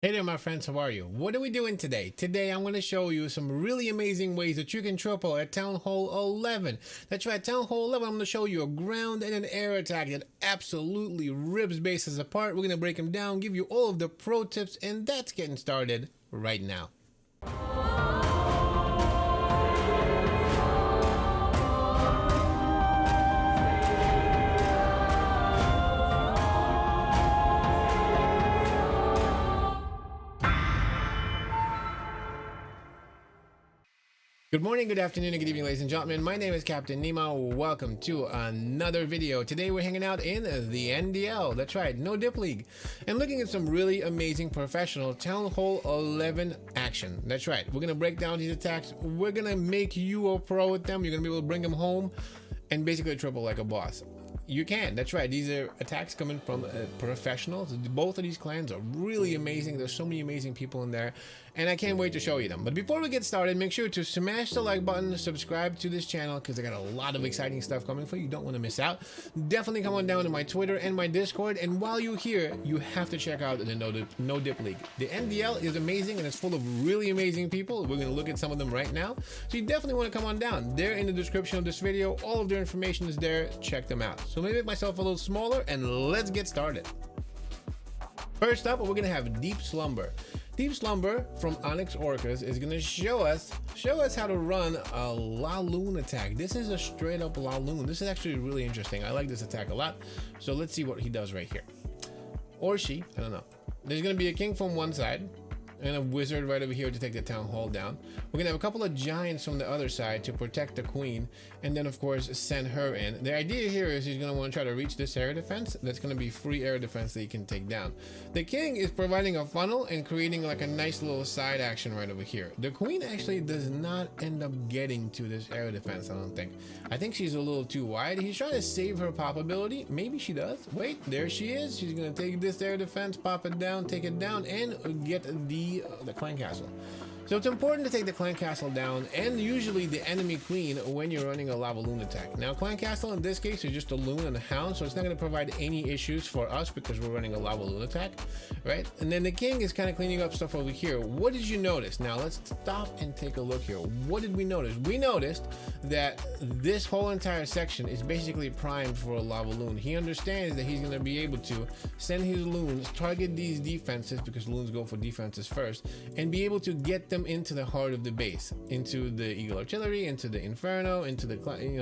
Hey there, my friends, how are you? What are we doing today? Today, I'm going to show you some really amazing ways that you can triple at Town Hall 11. That's right, Town Hall 11, I'm going to show you a ground and an air attack that absolutely rips bases apart. We're going to break them down, give you all of the pro tips, and that's getting started right now. Good morning, good afternoon, and good evening, ladies and gentlemen. My name is Captain Nemo. Welcome to another video. Today we're hanging out in the NDL. That's right, no dip league. And looking at some really amazing professional Town Hall 11 action. That's right, we're going to break down these attacks. We're going to make you a pro with them. You're going to be able to bring them home and basically triple like a boss. You can, that's right. These are attacks coming from professionals. Both of these clans are really amazing. There's so many amazing people in there, and I can't wait to show you them. But before we get started, make sure to smash the like button, subscribe to this channel, because I got a lot of exciting stuff coming for you. You don't want to miss out. Definitely come on down to my Twitter and my Discord, and while you're here, you have to check out the No Dip League. The NDL is amazing, and it's full of really amazing people. We're going to look at some of them right now, so you definitely want to come on down. They're in the description of this video. All of their information is there. Check them out. So let me make myself a little smaller, and let's get started. First up, we're gonna have Deep Slumber. Deep Slumber from Onyx Orcas is gonna show us how to run a Laloon attack. This is a straight up Laloon. This is actually really interesting. I like this attack a lot. So let's see what he does right here. Or she, I don't know. There's gonna be a king from one side and a wizard right over here to take the town hall down. We're gonna have a couple of giants from the other side to protect the queen, and then of course send her in. The idea here is he's gonna want to try to reach this air defense. That's gonna be free air defense that he can take down. The king is providing a funnel and creating like a nice little side action right over here. The queen actually does not end up getting to this air defense, I don't think. I think she's a little too wide. He's trying to save her pop ability. Maybe she does. Wait, there she is. She's gonna take this air defense, pop it down, take it down, and get the clan castle. So it's important to take the clan castle down, and usually the enemy queen when you're running a lava loon attack. Now clan castle in this case is just a loon and a hound, so it's not going to provide any issues for us because we're running a lava loon attack, right? And then the king is kind of cleaning up stuff over here. What did you notice? Now let's stop and take a look here. What did we notice? We noticed that this whole entire section is basically primed for a lava loon. He understands that he's going to be able to send his loons, target these defenses because loons go for defenses first, and be able to get them into the heart of the base, into the Eagle Artillery, into the Inferno, into the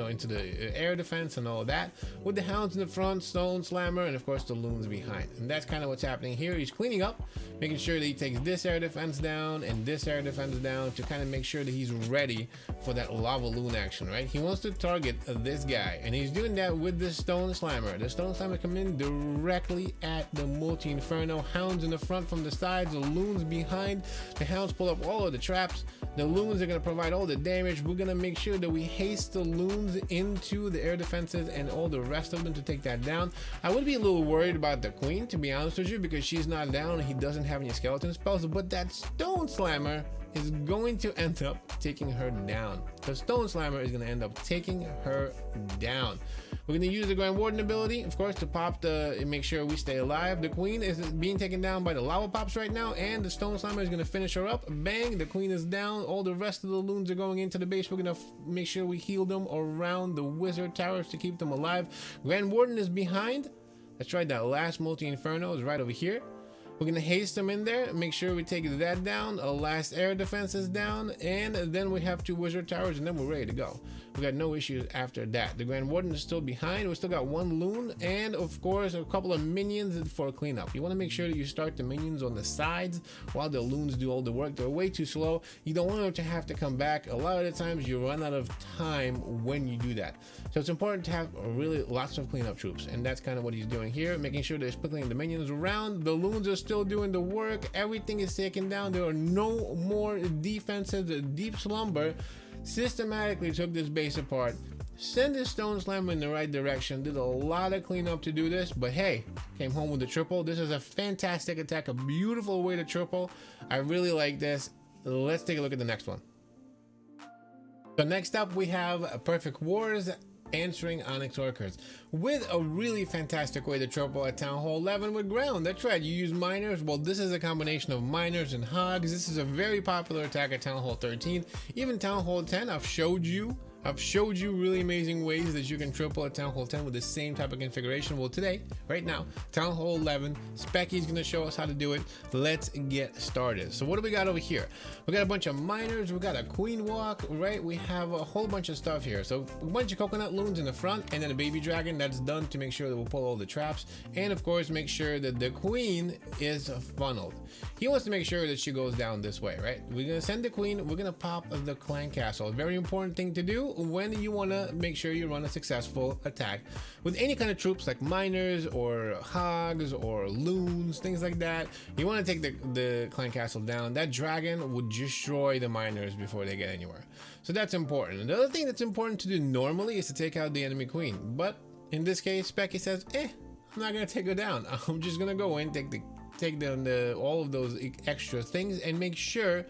into the air defense and all of that, with the hounds in the front, Stone Slammer, and of course the loons behind. And that's kind of what's happening here. He's cleaning up, making sure that he takes this air defense down and this air defense down to kind of make sure that he's ready for that lava loon action, right? He wants to target this guy, and he's doing that with the Stone Slammer. The Stone Slammer coming in directly at the Multi Inferno. Hounds in the front from the sides, the loons behind. The hounds pull up all of the traps. The loons are going to provide all the damage. We're going to make sure that we haste the loons into the air defenses and all the rest of them to take that down. I would be a little worried about the queen, to be honest with you, because she's not down and he doesn't have any skeleton spells, but that Stone Slammer is going to end up taking her down. The Stone Slammer is going to end up taking her down. We're going to use the Grand Warden ability, of course, to pop and make sure we stay alive. The queen is being taken down by the lava pops right now, and the Stone Slammer is going to finish her up. Bang, the queen is down. All the rest of the loons are going into the base. We're going to make sure we heal them around the wizard towers to keep them alive. Grand Warden is behind. That's right, that last Multi Inferno is right over here. We're going to haste them in there, make sure we take that down. A last air defense is down, and then we have 2 wizard towers, and then we're ready to go. We got no issues after that. The Grand Warden is still behind. We still got 1 loon, and of course a couple of minions for cleanup. You want to make sure that you start the minions on the sides while the loons do all the work. They're way too slow. You don't want them to have to come back. A lot of the times you run out of time when you do that. So it's important to have really lots of cleanup troops, and that's kind of what he's doing here, making sure they're sprinkling the minions around. The loons are still doing the work. Everything is taken down. There are no more defenses. The Deep Slumber systematically took this base apart, sent his Stone Slammer in the right direction, did a lot of cleanup to do this, but hey, came home with a triple. This is a fantastic attack, a beautiful way to triple. I really like this. Let's take a look at the next one. So next up we have Perfect Wars answering Onyx Orcas with a really fantastic way to triple at Town Hall 11 with ground. That's right, you use miners. Well, this is a combination of miners and hogs. This is a very popular attack at Town Hall 13, even Town Hall 10. I've showed you really amazing ways that you can triple at Town Hall 10 with the same type of configuration. Well, today, right now, Town Hall 11, Specky's gonna show us how to do it. Let's get started. So what do we got over here? We got a bunch of miners, we got a queen walk, right? We have a whole bunch of stuff here. So a bunch of coconut loons in the front, and then a baby dragon that's done to make sure that we'll pull all the traps. And of course, make sure that the queen is funneled. He wants to make sure that she goes down this way, right? We're gonna send the queen, we're gonna pop the clan castle. A very important thing to do when you want to make sure you run a successful attack with any kind of troops like miners or hogs or loons, things like that. You want to take the clan castle down. That dragon would destroy the miners before they get anywhere, so that's important. The other thing that's important to do normally is to take out the enemy queen, but in this case Specky says, I'm not gonna take her down. I'm just gonna go in, take down all of those extra things and make sure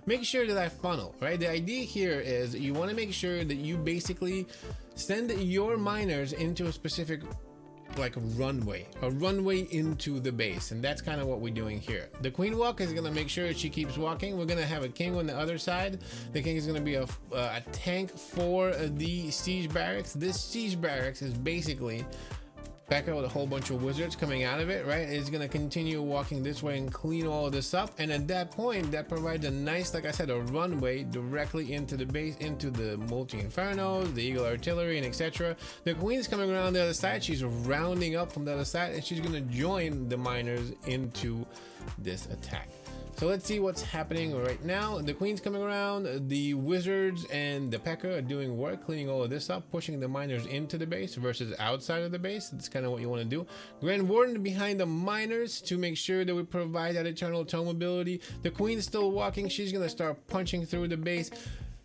that I funnel, right? The idea here is you want to make sure that you basically send your miners into a specific like a runway into the base, and that's kind of what we're doing here. The queen walk is going to make sure that she keeps walking. We're going to have a king on the other side. The king is going to be a tank for the siege barracks. This siege barracks is basically back out with a whole bunch of wizards coming out of it, right? It's gonna continue walking this way and clean all of this up, and at that point that provides a nice, like I said, a runway directly into the base, into the multi-infernos, the eagle artillery, and etc. The queen's coming around the other side. She's rounding up from the other side, and she's gonna join the miners into this attack. So let's see what's happening right now. The queen's coming around, the wizards and the P.E.K.K.A. are doing work, cleaning all of this up, pushing the miners into the base versus outside of the base. That's kind of what you want to do. Grand Warden behind the miners to make sure that we provide that eternal tome ability. The queen's still walking. She's going to start punching through the base.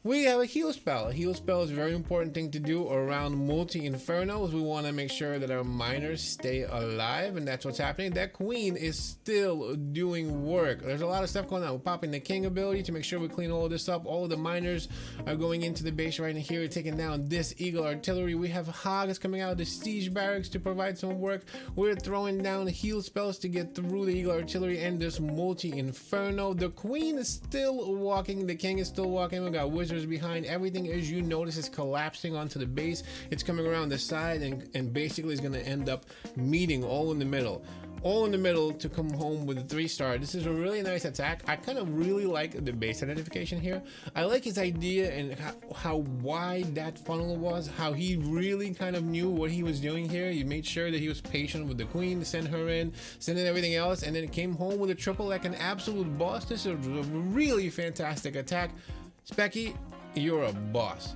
We have a heal spell. A heal spell is a very important thing to do around multi-infernos. We want to make sure that our miners stay alive, and that's what's happening. That queen is still doing work. There's a lot of stuff going on. We're popping the king ability to make sure we clean all of this up. All of the miners are going into the base right here, taking down this eagle artillery. We have hogs coming out of the siege barracks to provide some work. We're throwing down heal spells to get through the eagle artillery and this multi-inferno. The queen is still walking. The king is still walking. We got wizards behind. Everything, as you notice, is collapsing onto the base. It's coming around the side and basically is going to end up meeting all in the middle to come home with a 3-star. This is a really nice attack. I kind of really like the base identification here. I like his idea and how wide that funnel was, how he really kind of knew what he was doing here. He made sure that he was patient with the queen to send her in, send in everything else, and then came home with a triple like an absolute boss. This is a really fantastic attack. Specky, you're a boss.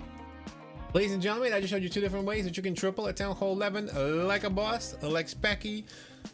Ladies and gentlemen, I just showed you 2 different ways that you can triple at Town Hall 11 like a boss, like Specky,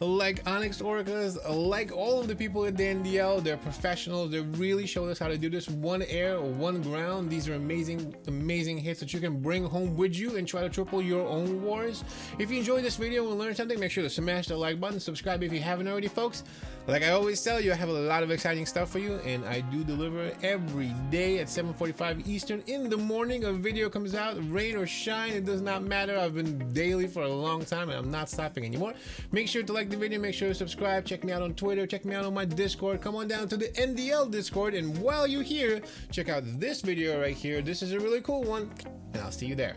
like Onyx Orcas, like all of the people at the NDL. They're professionals. They really showed us how to do this. 1 air or 1 ground. These are amazing hits that you can bring home with you and try to triple your own wars. If you enjoyed this video and learned something, make sure to smash the like button, subscribe if you haven't already, folks. Like I always tell you, I have a lot of exciting stuff for you, and I do deliver every day at 7:45 Eastern in the morning. A video comes out, rain or shine, it does not matter. I've been daily for a long time and I'm not stopping anymore. Make sure to like the video, make sure to subscribe, check me out on Twitter, check me out on my Discord. Come on down to the NDL Discord, and while you're here, check out this video right here. This is a really cool one, and I'll see you there.